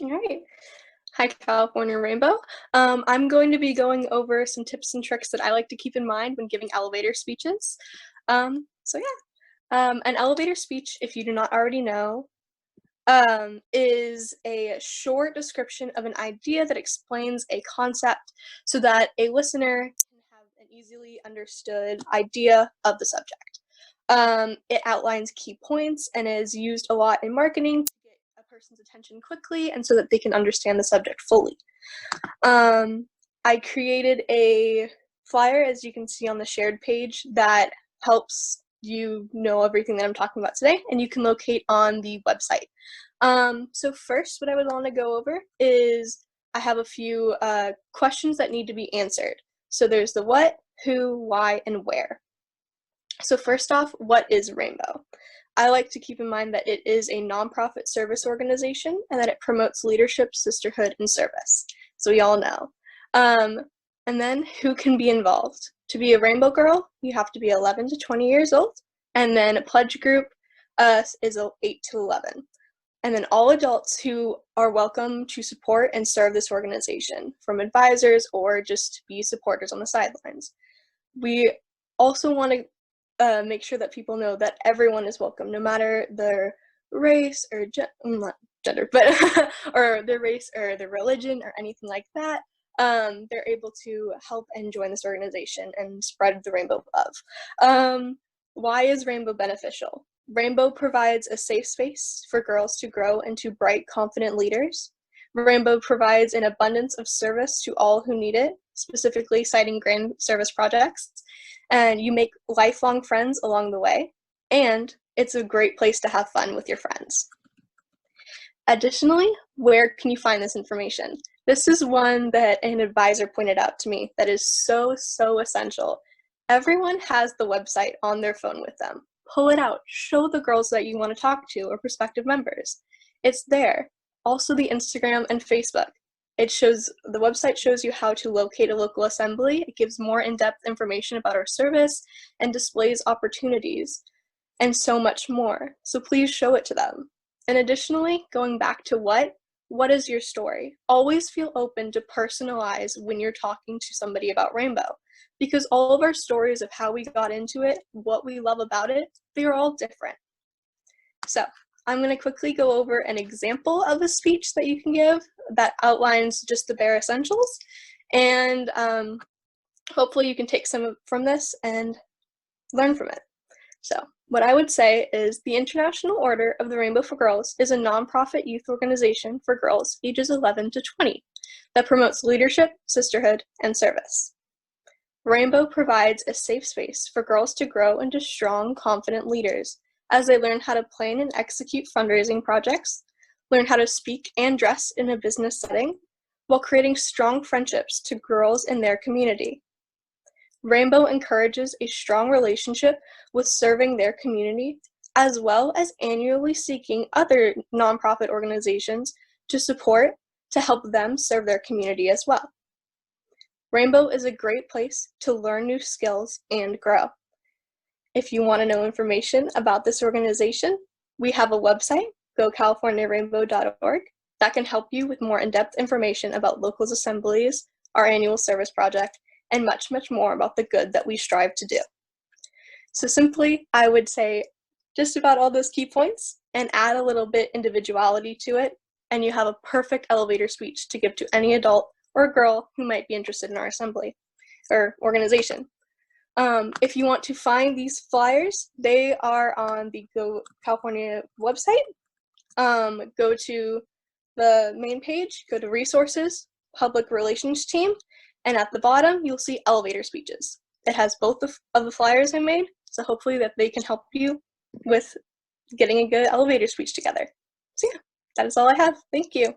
All right. Hi, California Rainbow. I'm going to be going over some tips and tricks that I like to keep in mind when giving elevator speeches. An elevator speech, if you do not already know, is a short description of an idea that explains a concept so that a listener can have an easily understood idea of the subject. It outlines key points and is used a lot in marketing to get a person's attention quickly and so that they can understand the subject fully. I created a flyer, as you can see on the shared page, that helps you know everything that I'm talking about today, and you can locate on the website. So first, what I would want to go over is I have a few questions that need to be answered. So there's the what, who, why, and where. So first off, what is Rainbow? I like to keep in mind that it is a nonprofit service organization and that it promotes leadership, sisterhood, and service. So we all know. Um, and then who can be involved? To be a Rainbow Girl, you have to be 11 to 20 years old. And then a pledge group is 8 to 11. And then all adults who are welcome to support and serve this organization, from advisors or just be supporters on the sidelines. We also want to make sure that people know that everyone is welcome, no matter their race or not gender, but or their race or their religion or anything like that. They're able to help and join this organization and spread the rainbow love. Why is Rainbow beneficial? Rainbow provides a safe space for girls to grow into bright, confident leaders. Rainbow provides an abundance of service to all who need it, specifically citing grand service projects, and you make lifelong friends along the way, and it's a great place to have fun with your friends. Additionally, where can you find this information? This is one that an advisor pointed out to me that is so essential. Everyone has the website on their phone with them. Pull it out, show the girls that you want to talk to or prospective members. It's there. Also the Instagram and Facebook. The website shows you how to locate a local assembly. It gives more in-depth information about our service and displays opportunities and so much more. So please show it to them. And additionally, going back to what is your story? Always feel open to personalize when you're talking to somebody about Rainbow, because all of our stories of how we got into it, what we love about it, they are all different. So I'm going to quickly go over an example of a speech that you can give that outlines just the bare essentials, and hopefully you can take some from this and learn from it. So what I would say is the International Order of the Rainbow for Girls is a nonprofit youth organization for girls ages 11 to 20 that promotes leadership, sisterhood, and service. Rainbow provides a safe space for girls to grow into strong, confident leaders as they learn how to plan and execute fundraising projects, learn how to speak and dress in a business setting, while creating strong friendships to girls in their community. Rainbow encourages a strong relationship with serving their community, as well as annually seeking other nonprofit organizations to support to help them serve their community as well. Rainbow is a great place to learn new skills and grow. If you want to know information about this organization, we have a website, gocaliforniarainbow.org, that can help you with more in-depth information about locals assemblies, our annual service project, and much more about the good that we strive to do. So simply, I would say just about all those key points and add a little bit individuality to it, and you have a perfect elevator speech to give to any adult or girl who might be interested in our assembly or organization. If you want to find these flyers, they are on the Go California website. Go to the main page, go to resources, public relations team, and at the bottom, you'll see elevator speeches. It has both of the flyers I made, so hopefully that they can help you with getting a good elevator speech together. So yeah, that is all I have. Thank you.